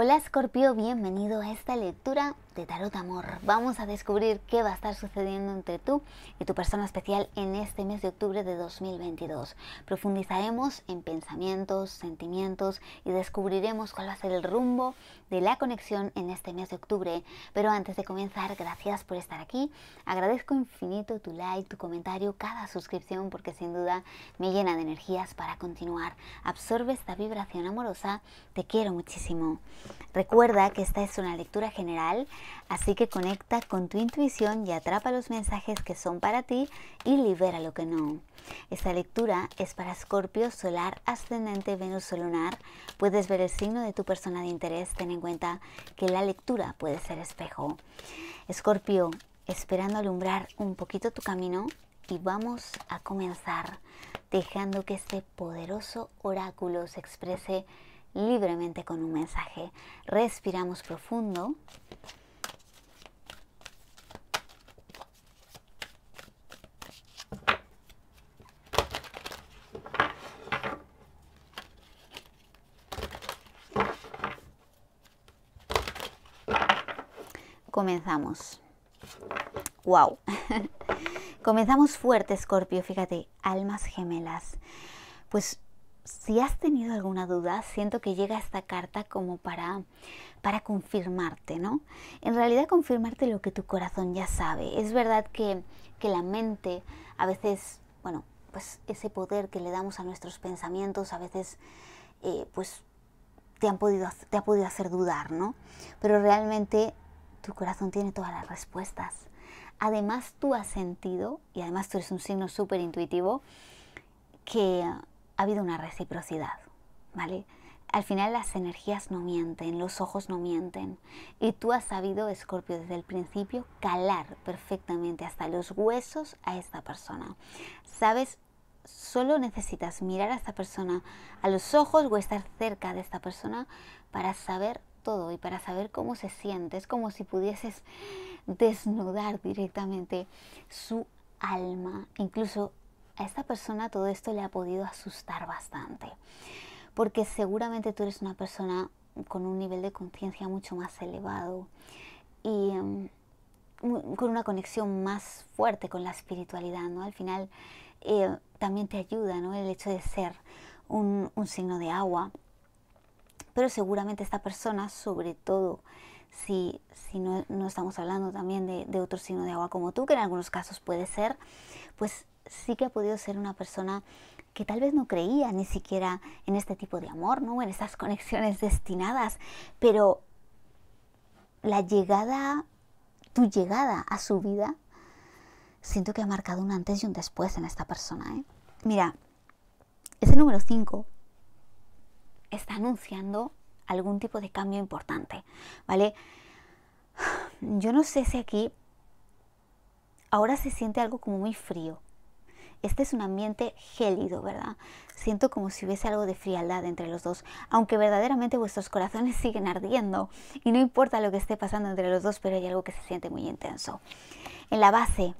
Hola Escorpio, bienvenido a esta lectura de Tarot Amor. Vamos a descubrir qué va a estar sucediendo entre tú y tu persona especial en este mes de octubre de 2022. Profundizaremos en pensamientos, sentimientos y descubriremos cuál va a ser el rumbo de la conexión en este mes de octubre. Pero antes de comenzar, gracias por estar aquí. Agradezco infinito tu like, tu comentario, cada suscripción porque sin duda me llena de energías para continuar. Absorbe esta vibración amorosa, te quiero muchísimo. Recuerda que esta es una lectura general, así que conecta con tu intuición y atrapa los mensajes que son para ti y libera lo que no. Esta lectura es para Escorpio, solar, ascendente, Venus o lunar. Puedes ver el signo de tu persona de interés. Ten en cuenta que la lectura puede ser espejo. Escorpio, esperando alumbrar un poquito tu camino y vamos a comenzar dejando que este poderoso oráculo se exprese libremente con un mensaje. Respiramos profundo. Comenzamos. ¡Wow! Comenzamos fuerte, Escorpio. Fíjate, almas gemelas. Pues si has tenido alguna duda, siento que llega esta carta como para confirmarte, ¿no? En realidad confirmarte lo que tu corazón ya sabe. Es verdad que la mente a veces, bueno, pues ese poder que le damos a nuestros pensamientos a veces, pues te ha podido hacer dudar, ¿no? Pero realmente tu corazón tiene todas las respuestas. Además tú has sentido, y además tú eres un signo súper intuitivo, que ha habido una reciprocidad, ¿vale? Al final las energías no mienten, los ojos no mienten. Y tú has sabido, Escorpio, desde el principio, calar perfectamente hasta los huesos a esta persona. ¿Sabes? Solo necesitas mirar a esta persona a los ojos o estar cerca de esta persona para saber todo y para saber cómo se siente. Es como si pudieses desnudar directamente su alma. Incluso a esta persona todo esto le ha podido asustar bastante, porque seguramente tú eres una persona con un nivel de conciencia mucho más elevado y con una conexión más fuerte con la espiritualidad, ¿no? Al final también te ayuda, ¿no? El hecho de ser un signo de agua. Pero seguramente esta persona, sobre todo si no estamos hablando también de otro signo de agua como tú, que en algunos casos puede ser, pues sí que ha podido ser una persona que tal vez no creía ni siquiera en este tipo de amor, ¿no? En estas conexiones destinadas, pero tu llegada a su vida, siento que ha marcado un antes y un después en esta persona, ¿eh? Mira, ese número 5 está anunciando algún tipo de cambio importante, ¿vale? Yo no sé si aquí ahora se siente algo como muy frío. Este es un ambiente gélido, ¿verdad? Siento como si hubiese algo de frialdad entre los dos, aunque verdaderamente vuestros corazones siguen ardiendo y no importa lo que esté pasando entre los dos, pero hay algo que se siente muy intenso. En la base,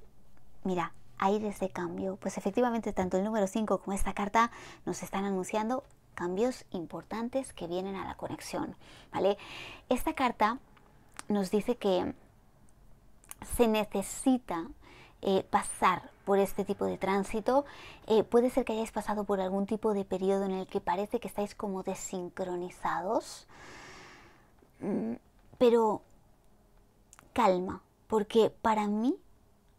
mira, aires de cambio. Pues efectivamente tanto el número 5 como esta carta nos están anunciando cambios importantes que vienen a la conexión, ¿vale? Esta carta nos dice que se necesita pasar por este tipo de tránsito. Puede ser que hayáis pasado por algún tipo de periodo en el que parece que estáis como desincronizados, pero calma, porque para mí,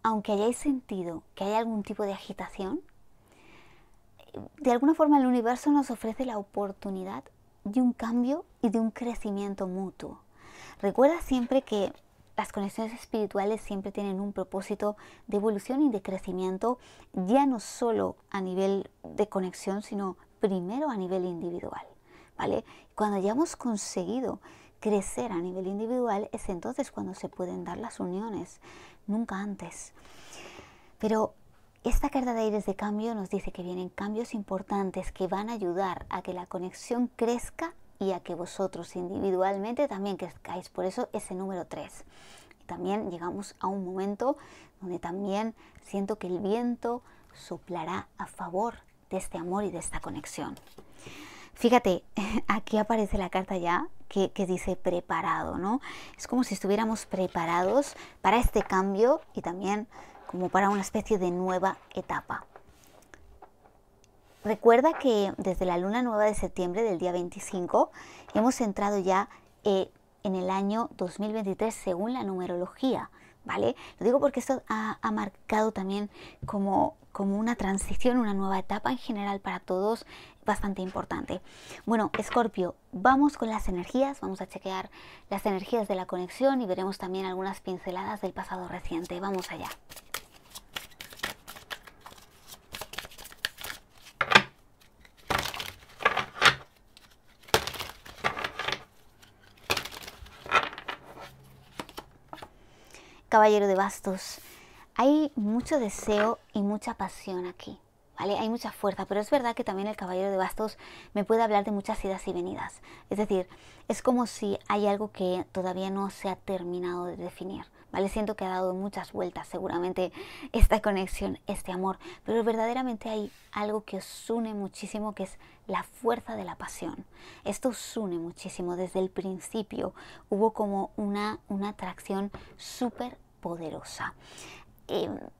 aunque hayáis sentido que hay algún tipo de agitación, de alguna forma el universo nos ofrece la oportunidad de un cambio y de un crecimiento mutuo. Recuerda siempre que las conexiones espirituales siempre tienen un propósito de evolución y de crecimiento, ya no solo a nivel de conexión, sino primero a nivel individual, ¿vale? Cuando ya hemos conseguido crecer a nivel individual, es entonces cuando se pueden dar las uniones, nunca antes. Pero esta carta de aires de cambio nos dice que vienen cambios importantes que van a ayudar a que la conexión crezca y a que vosotros individualmente también crezcáis. Por eso ese número 3. Y también llegamos a un momento donde también siento que el viento soplará a favor de este amor y de esta conexión. Fíjate, aquí aparece la carta ya que dice preparado, ¿no? Es como si estuviéramos preparados para este cambio y también como para una especie de nueva etapa. Recuerda que desde la luna nueva de septiembre del día 25 hemos entrado ya en el año 2023 según la numerología, ¿vale? Lo digo porque esto ha marcado también como una transición, una nueva etapa en general para todos, bastante importante. Bueno, Escorpio, vamos con las energías, vamos a chequear las energías de la conexión y veremos también algunas pinceladas del pasado reciente. Vamos allá. Caballero de Bastos, hay mucho deseo y mucha pasión aquí, ¿vale? Hay mucha fuerza, pero es verdad que también el Caballero de Bastos me puede hablar de muchas idas y venidas. Es decir, es como si hay algo que todavía no se ha terminado de definir, ¿vale? Siento que ha dado muchas vueltas seguramente esta conexión, este amor, pero verdaderamente hay algo que os une muchísimo, que es la fuerza de la pasión. Esto os une muchísimo. Desde el principio hubo como una atracción súper poderosa.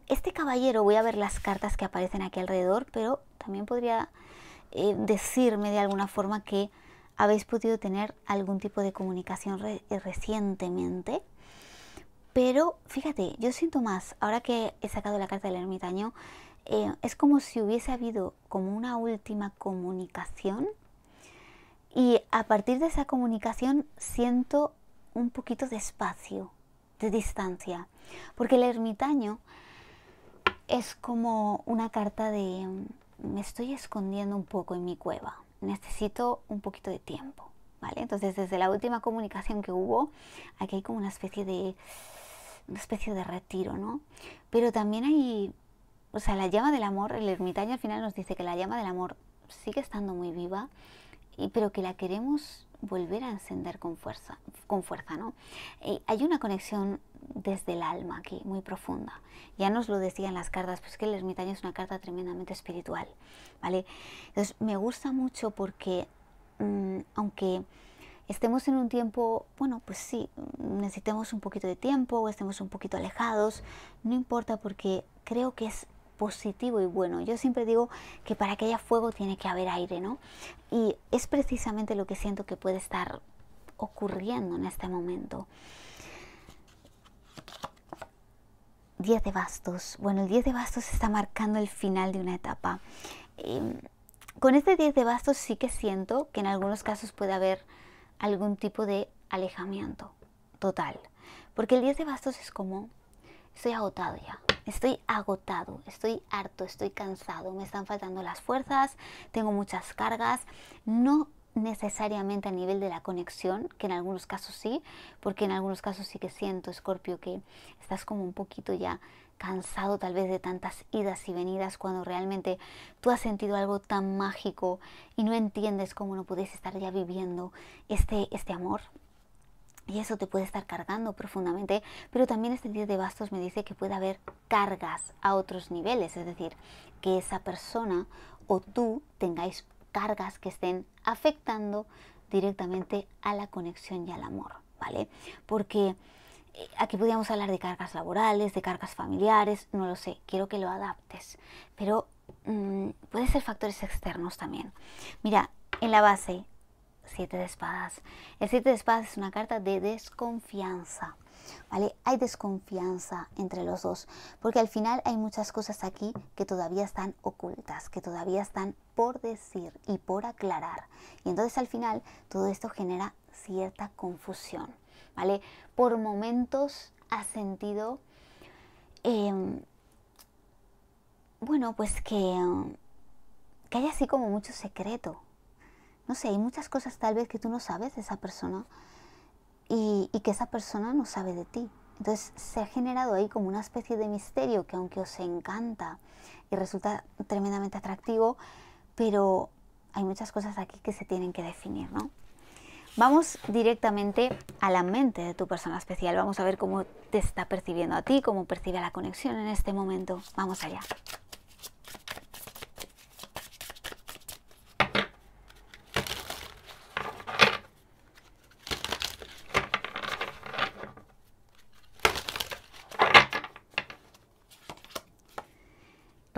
Este caballero, voy a ver las cartas que aparecen aquí alrededor, pero también podría decirme de alguna forma que habéis podido tener algún tipo de comunicación recientemente. Pero fíjate, yo siento más, ahora que he sacado la carta del ermitaño, es como si hubiese habido como una última comunicación y a partir de esa comunicación siento un poquito de espacio, de distancia, porque el ermitaño es como una carta de me estoy escondiendo un poco en mi cueva, necesito un poquito de tiempo, ¿vale? Entonces desde la última comunicación que hubo, aquí hay como una especie de retiro, ¿no? Pero también hay, o sea, la llama del amor, el ermitaño al final nos dice que la llama del amor sigue estando muy viva, pero que la queremos volver a encender con fuerza, ¿no? Hay una conexión desde el alma aquí, muy profunda. Ya nos lo decían las cartas, pues que el ermitaño es una carta tremendamente espiritual, ¿vale? Entonces me gusta mucho porque aunque estemos en un tiempo, bueno, pues sí, necesitemos un poquito de tiempo o estemos un poquito alejados, no importa porque creo que es positivo y bueno. Yo siempre digo que para que haya fuego tiene que haber aire, ¿no? Y es precisamente lo que siento que puede estar ocurriendo en este momento. 10 de bastos. Bueno, el 10 de bastos está marcando el final de una etapa. Con este 10 de bastos sí que siento que en algunos casos puede haber algún tipo de alejamiento total. Porque el 10 de bastos es como, estoy agotado ya. Estoy agotado, estoy harto, estoy cansado, me están faltando las fuerzas, tengo muchas cargas, no necesariamente a nivel de la conexión, que en algunos casos sí, porque en algunos casos sí que siento, Escorpio, que estás como un poquito ya cansado tal vez de tantas idas y venidas cuando realmente tú has sentido algo tan mágico y no entiendes cómo no puedes estar ya viviendo este amor. Y eso te puede estar cargando profundamente, pero también este 10 de bastos me dice que puede haber cargas a otros niveles, es decir, que esa persona o tú tengáis cargas que estén afectando directamente a la conexión y al amor, ¿vale? Porque aquí podríamos hablar de cargas laborales, de cargas familiares, no lo sé, quiero que lo adaptes, pero puede ser factores externos también. Mira, en la base, 7 de espadas. El 7 de espadas es una carta de desconfianza, ¿vale? Hay desconfianza entre los dos, porque al final hay muchas cosas aquí que todavía están ocultas, que todavía están por decir y por aclarar. Y entonces al final todo esto genera cierta confusión, ¿vale? Por momentos has sentido, bueno, pues que hay así como mucho secreto. No sé, hay muchas cosas tal vez que tú no sabes de esa persona y que esa persona no sabe de ti. Entonces se ha generado ahí como una especie de misterio que aunque os encanta y resulta tremendamente atractivo, pero hay muchas cosas aquí que se tienen que definir, ¿no? Vamos directamente a la mente de tu persona especial. Vamos a ver cómo te está percibiendo a ti, cómo percibe la conexión en este momento. Vamos allá.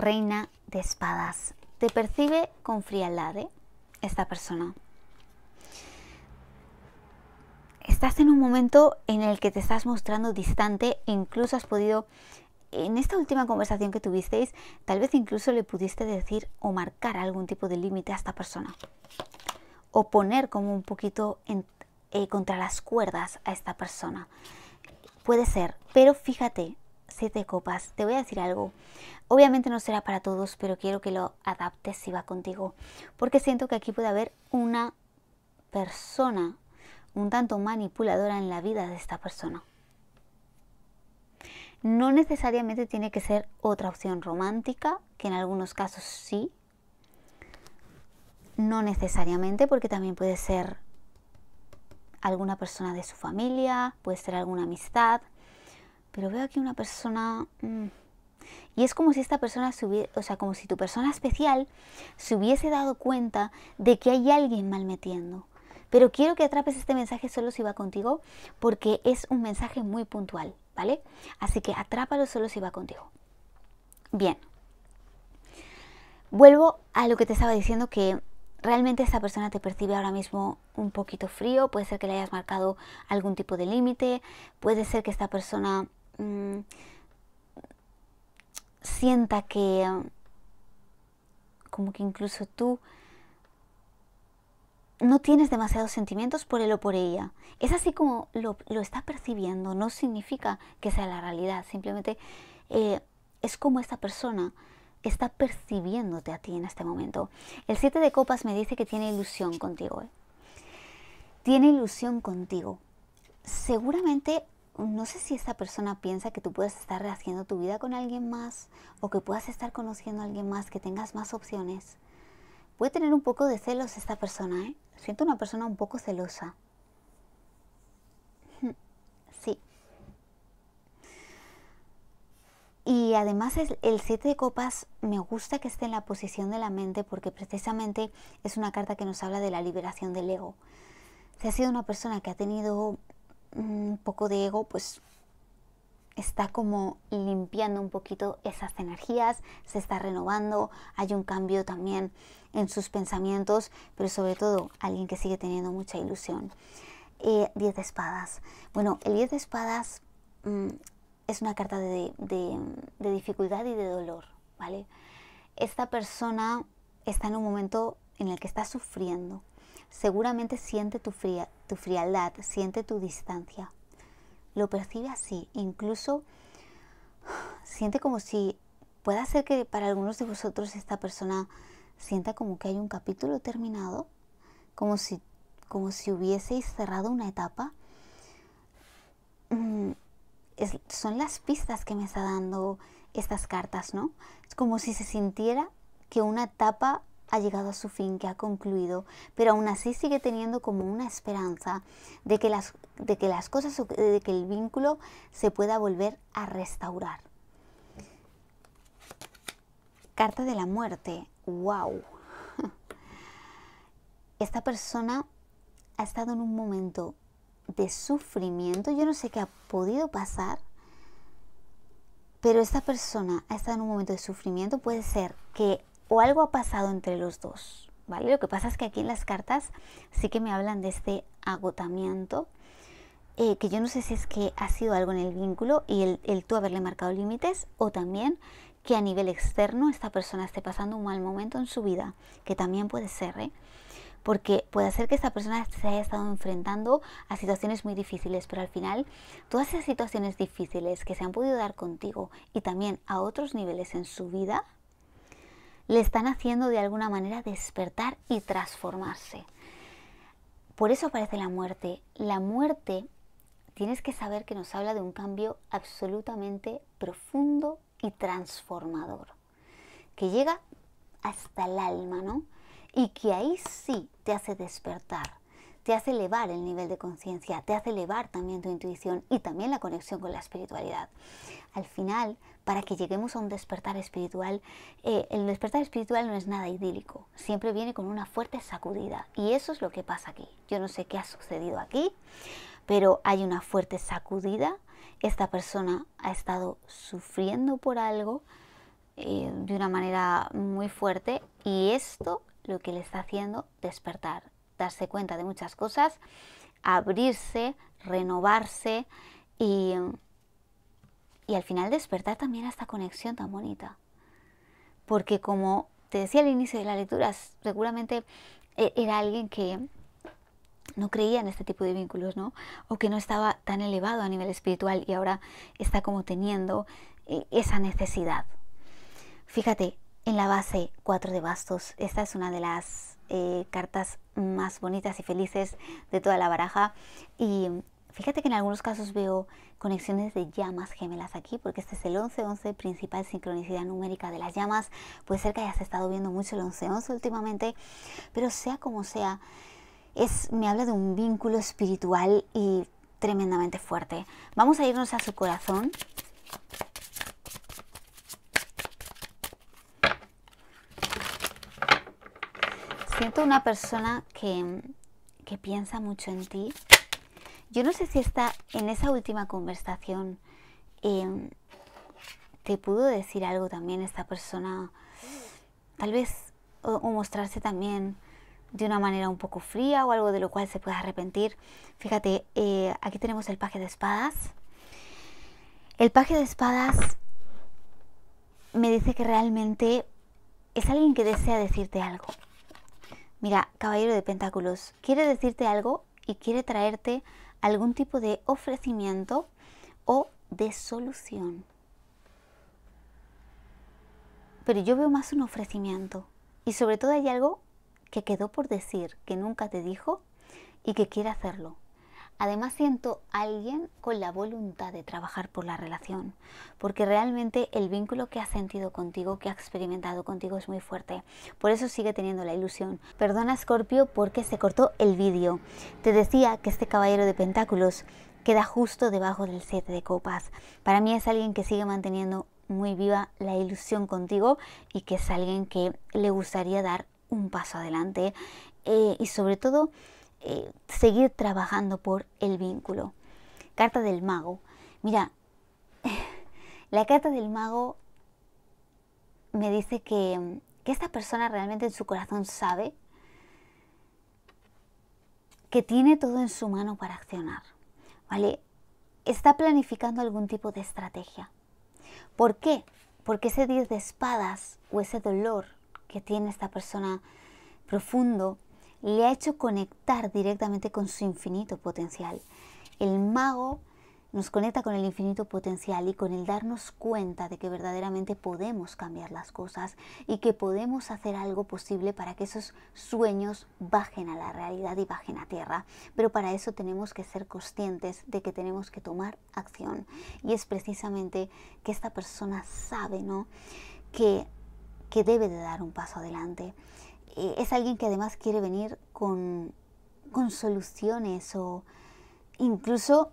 Reina de espadas. Te percibe con frialdad, esta persona. Estás en un momento en el que te estás mostrando distante, incluso has podido, en esta última conversación que tuvisteis, tal vez incluso le pudiste decir o marcar algún tipo de límite a esta persona. O poner como un poquito contra las cuerdas a esta persona. Puede ser, pero fíjate, 7 de copas, te voy a decir algo. Obviamente no será para todos, pero quiero que lo adaptes si va contigo. Porque siento que aquí puede haber una persona un tanto manipuladora en la vida de esta persona. No necesariamente tiene que ser otra opción romántica, que en algunos casos sí. No necesariamente, porque también puede ser alguna persona de su familia, puede ser alguna amistad. Pero veo aquí una persona... Y es como si esta persona como si tu persona especial se hubiese dado cuenta de que hay alguien mal metiendo. Pero quiero que atrapes este mensaje solo si va contigo, porque es un mensaje muy puntual, ¿vale? Así que atrápalo solo si va contigo. Bien. Vuelvo a lo que te estaba diciendo, que realmente esta persona te percibe ahora mismo un poquito frío. Puede ser que le hayas marcado algún tipo de límite. Puede ser que esta persona sienta que como que incluso tú no tienes demasiados sentimientos por él o por ella. Es así como lo está percibiendo, no significa que sea la realidad, simplemente es como esta persona está percibiéndote a ti en este momento. El 7 de copas me dice que tiene ilusión contigo. Tiene ilusión contigo. Seguramente, no sé si esta persona piensa que tú puedes estar rehaciendo tu vida con alguien más, o que puedas estar conociendo a alguien más, que tengas más opciones. Puede tener un poco de celos esta persona, ¿eh? Siento una persona un poco celosa. Sí. Y además el 7 de copas me gusta que esté en la posición de la mente, porque precisamente es una carta que nos habla de la liberación del ego. Si ha sido una persona que ha tenido un poco de ego, pues está como limpiando un poquito esas energías, se está renovando, hay un cambio también en sus pensamientos, pero sobre todo alguien que sigue teniendo mucha ilusión. 10 de espadas. Bueno, el 10 de espadas es una carta de dificultad y de dolor, ¿vale? Esta persona está en un momento en el que está sufriendo. Seguramente siente tu frialdad, siente tu distancia. Lo percibe así, incluso siente como si pueda ser que para algunos de vosotros esta persona sienta como que hay un capítulo terminado, como si hubieseis cerrado una etapa. Son las pistas que me está dando estas cartas, ¿no? Es como si se sintiera que una etapa ha llegado a su fin, que ha concluido, pero aún así sigue teniendo como una esperanza de que las cosas, de que el vínculo se pueda volver a restaurar. Carta de la muerte. ¡Wow! Esta persona ha estado en un momento de sufrimiento. Yo no sé qué ha podido pasar, pero esta persona ha estado en un momento de sufrimiento. Puede ser que o algo ha pasado entre los dos, ¿vale? Lo que pasa es que aquí en las cartas sí que me hablan de este agotamiento, que yo no sé si es que ha sido algo en el vínculo y el tú haberle marcado límites, o también que a nivel externo esta persona esté pasando un mal momento en su vida, que también puede ser, ¿eh? Porque puede ser que esta persona se haya estado enfrentando a situaciones muy difíciles, pero al final todas esas situaciones difíciles que se han podido dar contigo y también a otros niveles en su vida, le están haciendo de alguna manera despertar y transformarse. Por eso aparece la muerte. La muerte, tienes que saber que nos habla de un cambio absolutamente profundo y transformador, que llega hasta el alma, ¿no? Y que ahí sí te hace despertar, te hace elevar el nivel de conciencia, te hace elevar también tu intuición y también la conexión con la espiritualidad. Al final, para que lleguemos a un despertar espiritual, el despertar espiritual no es nada idílico, siempre viene con una fuerte sacudida, y eso es lo que pasa aquí. Yo no sé qué ha sucedido aquí, pero hay una fuerte sacudida. Esta persona ha estado sufriendo por algo, de una manera muy fuerte, y esto lo que le está haciendo despertar, darse cuenta de muchas cosas, abrirse, renovarse y al final despertar también a esta conexión tan bonita. Porque como te decía al inicio de la lectura, seguramente era alguien que no creía en este tipo de vínculos, ¿no? O que no estaba tan elevado a nivel espiritual y ahora está como teniendo esa necesidad. Fíjate, en la base 4 de bastos, esta es una de las cartas más bonitas y felices de toda la baraja, y fíjate que en algunos casos veo conexiones de llamas gemelas aquí, porque este es el 11-11, principal sincronicidad numérica de las llamas. Puede ser que hayas estado viendo mucho el 11-11 últimamente, pero sea como sea, me habla de un vínculo espiritual y tremendamente fuerte. Vamos a irnos a su corazón. Siento una persona que piensa mucho en ti. Yo no sé si en esa última conversación te pudo decir algo también esta persona, tal vez, o mostrarse también de una manera un poco fría o algo de lo cual se pueda arrepentir. Fíjate, aquí tenemos el paje de espadas. El paje de espadas me dice que realmente es alguien que desea decirte algo. Mira, caballero de pentáculos, quiere decirte algo y quiere traerte algún tipo de ofrecimiento o de solución. Pero yo veo más un ofrecimiento, y sobre todo hay algo que quedó por decir, que nunca te dijo y que quiere hacerlo. Además siento a alguien con la voluntad de trabajar por la relación, porque realmente el vínculo que ha sentido contigo, que ha experimentado contigo, es muy fuerte. Por eso sigue teniendo la ilusión. Perdona, Escorpio, porque se cortó el vídeo. Te decía que este caballero de pentáculos queda justo debajo del 7 de copas. Para mí es alguien que sigue manteniendo muy viva la ilusión contigo y que es alguien que le gustaría dar un paso adelante y sobre todo seguir trabajando por el vínculo. Carta del mago. Mira, la carta del mago me dice que esta persona realmente en su corazón sabe que tiene todo en su mano para accionar, ¿vale? Está planificando algún tipo de estrategia. ¿Por qué? Porque ese 10 de espadas o ese dolor que tiene esta persona profundo le ha hecho conectar directamente con su infinito potencial. El mago nos conecta con el infinito potencial y con el darnos cuenta de que verdaderamente podemos cambiar las cosas y que podemos hacer algo posible para que esos sueños bajen a la realidad y bajen a tierra. Pero para eso tenemos que ser conscientes de que tenemos que tomar acción. Y es precisamente que esta persona sabe, ¿no?, que debe de dar un paso adelante. Es alguien que además quiere venir con soluciones, o incluso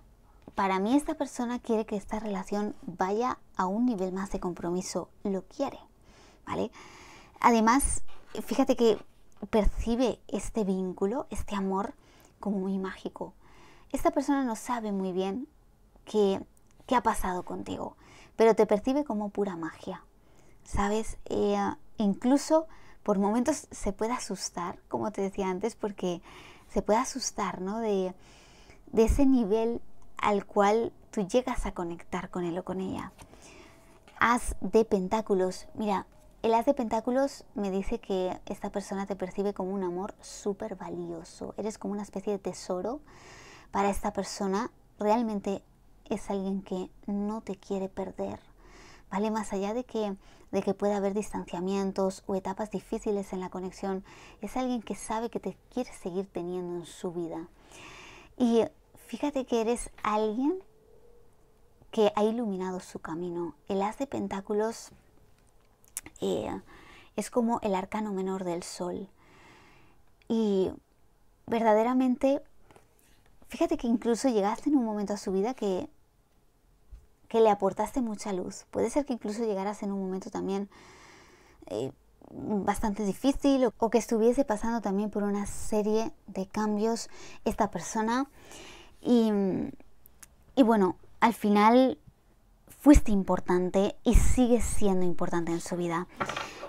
para mí esta persona quiere que esta relación vaya a un nivel más de compromiso, lo quiere, ¿vale? Además, fíjate que percibe este vínculo, este amor, como muy mágico. Esta persona no sabe muy bien qué ha pasado contigo, pero te percibe como pura magia, ¿sabes? Incluso por momentos se puede asustar, como te decía antes, porque se puede asustar, ¿no?, de ese nivel al cual tú llegas a conectar con él o con ella. As de pentáculos. Mira, el as de pentáculos me dice que esta persona te percibe como un amor súper valioso. Eres como una especie de tesoro para esta persona. Realmente es alguien que no te quiere perder, ¿vale? Más allá de que pueda haber distanciamientos o etapas difíciles en la conexión, es alguien que sabe que te quiere seguir teniendo en su vida. Y fíjate que eres alguien que ha iluminado su camino. El as de pentáculos es como el arcano menor del sol. Y verdaderamente, fíjate que incluso llegaste en un momento a su vida que le aportaste mucha luz. Puede ser que incluso llegaras en un momento también bastante difícil, o que estuviese pasando también por una serie de cambios esta persona. Y bueno, al final fuiste importante y sigues siendo importante en su vida.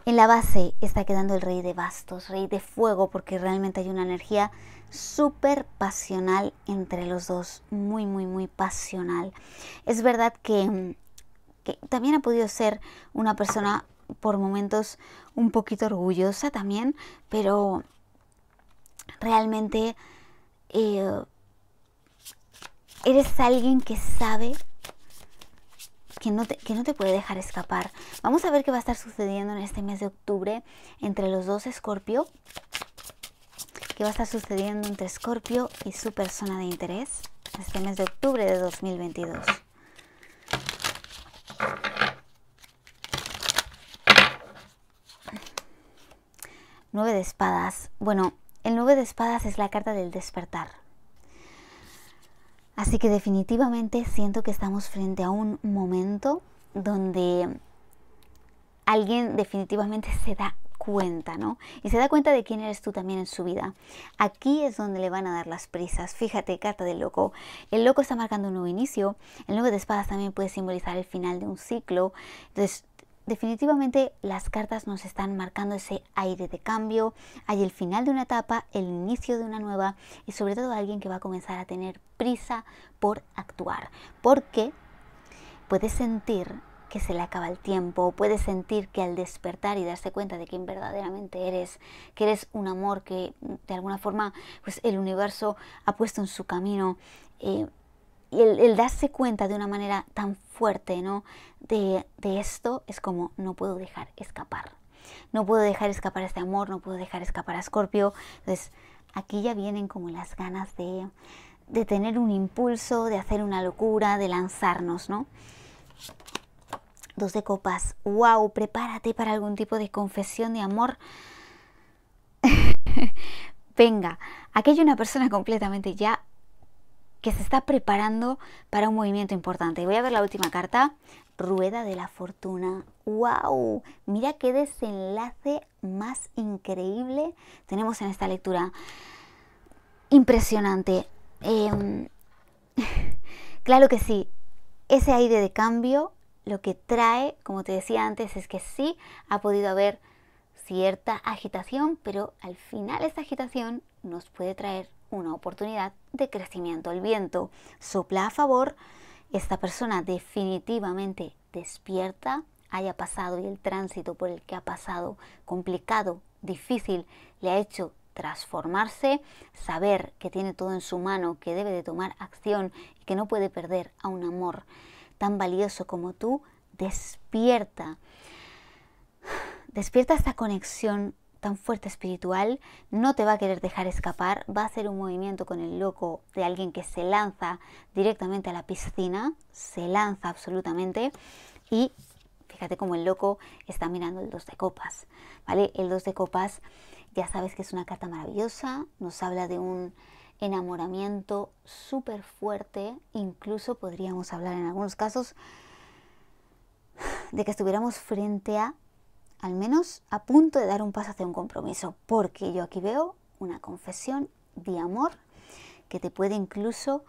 En la base está quedando el rey de bastos, rey de fuego, porque realmente hay una energía súper pasional entre los dos, muy, muy, muy pasional. Es verdad que también ha podido ser una persona por momentos un poquito orgullosa también, pero realmente eres alguien que sabe que no te puede dejar escapar. Vamos a ver qué va a estar sucediendo en este mes de octubre entre los dos, Escorpio. ¿Qué va a estar sucediendo entre Escorpio y su persona de interés este mes de octubre de 2022? Nueve de espadas. Bueno, el 9 de espadas es la carta del despertar. Así que definitivamente siento que estamos frente a un momento donde alguien definitivamente se da cuenta, ¿no? Y se da cuenta de quién eres tú también en su vida. Aquí es donde le van a dar las prisas. Fíjate, carta del loco. El loco está marcando un nuevo inicio. El 9 de espadas también puede simbolizar el final de un ciclo. Entonces, definitivamente las cartas nos están marcando ese aire de cambio. Hay el final de una etapa, el inicio de una nueva y sobre todo alguien que va a comenzar a tener prisa por actuar. Porque puedes sentir que se le acaba el tiempo, puedes sentir que al despertar y darse cuenta de quién verdaderamente eres, que eres un amor que de alguna forma pues el universo ha puesto en su camino, y el darse cuenta de una manera tan fuerte, ¿no? de esto es como no puedo dejar escapar. No puedo dejar escapar este amor, no puedo dejar escapar a Escorpio. Entonces aquí ya vienen como las ganas de tener un impulso, de hacer una locura, de lanzarnos, ¿no? 2 de copas. ¡Wow! Prepárate para algún tipo de confesión de amor. Venga, aquí hay una persona completamente ya que se está preparando para un movimiento importante. Voy a ver la última carta. Rueda de la fortuna. ¡Wow! Mira qué desenlace más increíble tenemos en esta lectura. Impresionante. Claro que sí. Ese aire de cambio lo que trae, como te decía antes, es que sí ha podido haber cierta agitación, pero al final esta agitación nos puede traer una oportunidad de crecimiento. El viento sopla a favor, esta persona definitivamente despierta, haya pasado y el tránsito por el que ha pasado complicado, difícil, le ha hecho transformarse, saber que tiene todo en su mano, que debe de tomar acción y que no puede perder a un amor tan valioso como tú. Despierta esta conexión tan fuerte espiritual, no te va a querer dejar escapar, va a hacer un movimiento con el loco de alguien que se lanza directamente a la piscina, se lanza absolutamente. Y fíjate cómo el loco está mirando el 2 de copas, ¿vale? El 2 de copas ya sabes que es una carta maravillosa, nos habla de un enamoramiento súper fuerte, incluso podríamos hablar en algunos casos de que estuviéramos frente a, al menos a punto de dar un paso hacia un compromiso, porque yo aquí veo una confesión de amor que te puede incluso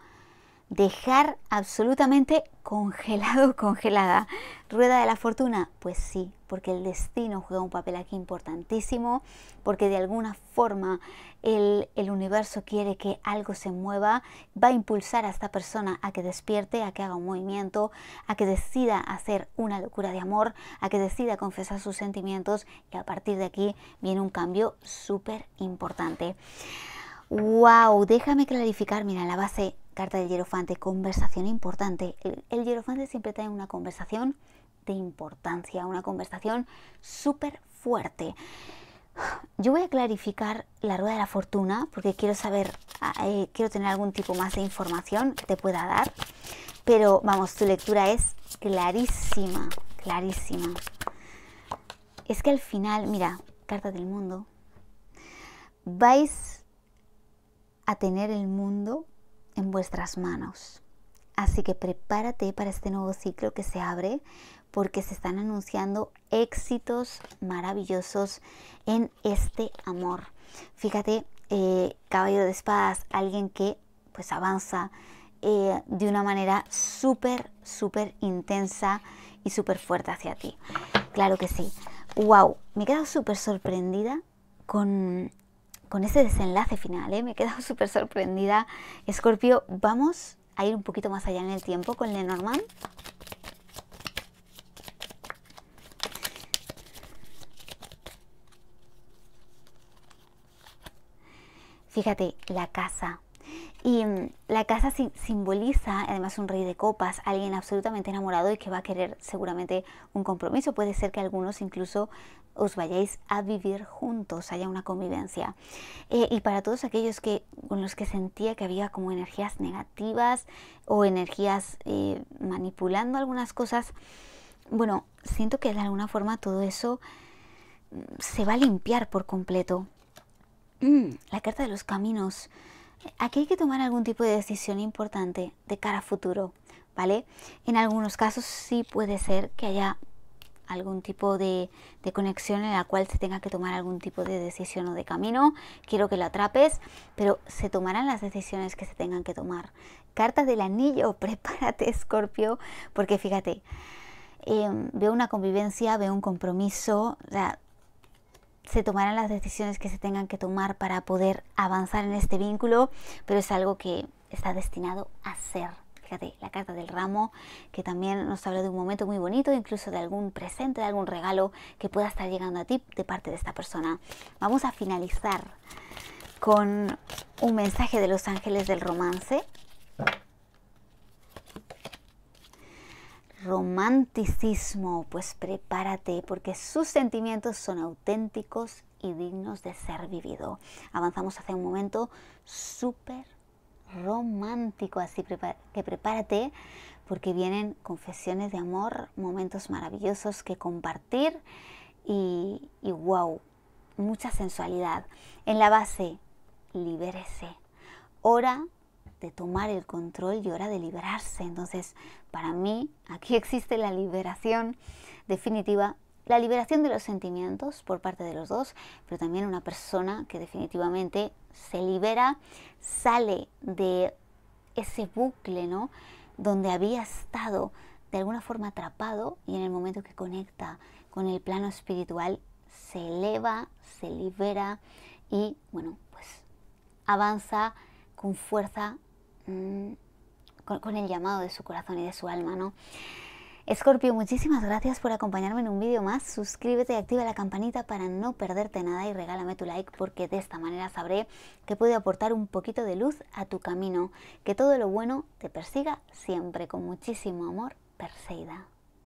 dejar absolutamente congelado, congelada. Rueda de la fortuna, pues sí, porque el destino juega un papel aquí importantísimo, porque de alguna forma el universo quiere que algo se mueva, va a impulsar a esta persona a que despierte, a que haga un movimiento, a que decida hacer una locura de amor, a que decida confesar sus sentimientos, y a partir de aquí viene un cambio súper importante. ¡Wow! Déjame clarificar, mira, en la base, carta del hierofante, conversación importante. El hierofante siempre trae una conversación de importancia, una conversación súper fuerte. Yo voy a clarificar la rueda de la fortuna porque quiero saber, quiero tener algún tipo más de información que te pueda dar. Pero vamos, tu lectura es clarísima, clarísima. Es que al final, mira, carta del mundo, vais a tener el mundo en vuestras manos. Así que prepárate para este nuevo ciclo que se abre, porque se están anunciando éxitos maravillosos en este amor. Fíjate, caballero de espadas, alguien que pues avanza de una manera súper, súper intensa y súper fuerte hacia ti. Claro que sí. ¡Wow! Me he quedado súper sorprendida con ese desenlace final, ¿eh? Me he quedado súper sorprendida. Escorpio, vamos a ir un poquito más allá en el tiempo con Lenormand. Fíjate, la casa. Y la casa simboliza además un rey de copas, alguien absolutamente enamorado y que va a querer seguramente un compromiso. Puede ser que algunos incluso os vayáis a vivir juntos, haya una convivencia. Y para todos aquellos con los que sentía que había como energías negativas o energías manipulando algunas cosas, bueno, siento que de alguna forma todo eso se va a limpiar por completo. La carta de los caminos. Aquí hay que tomar algún tipo de decisión importante de cara a futuro, ¿vale? En algunos casos sí puede ser que haya algún tipo de conexión en la cual se tenga que tomar algún tipo de decisión o de camino. Quiero que lo atrapes, pero se tomarán las decisiones que se tengan que tomar. Carta del anillo, prepárate, Escorpio, porque fíjate, veo una convivencia, veo un compromiso, o sea, se tomarán las decisiones que se tengan que tomar para poder avanzar en este vínculo, pero es algo que está destinado a ser. Fíjate, la carta del ramo, que también nos habla de un momento muy bonito, incluso de algún presente, de algún regalo que pueda estar llegando a ti de parte de esta persona. Vamos a finalizar con un mensaje de los ángeles del romance. Romanticismo, pues prepárate porque sus sentimientos son auténticos y dignos de ser vivido. Avanzamos hacia un momento súper romántico, así que prepárate porque vienen confesiones de amor, momentos maravillosos que compartir y wow, mucha sensualidad. En la base, libérese. Hora de tomar el control y hora de liberarse. Entonces, para mí, aquí existe la liberación definitiva, la liberación de los sentimientos por parte de los dos, pero también una persona que definitivamente se libera, sale de ese bucle, ¿no?, donde había estado de alguna forma atrapado, y en el momento que conecta con el plano espiritual, se eleva, se libera y, bueno, pues avanza con fuerza, con el llamado de su corazón y de su alma, ¿no? Escorpio, muchísimas gracias por acompañarme en un vídeo más. Suscríbete y activa la campanita para no perderte nada y regálame tu like porque de esta manera sabré que puedo aportar un poquito de luz a tu camino. Que todo lo bueno te persiga siempre con muchísimo amor, Perseida.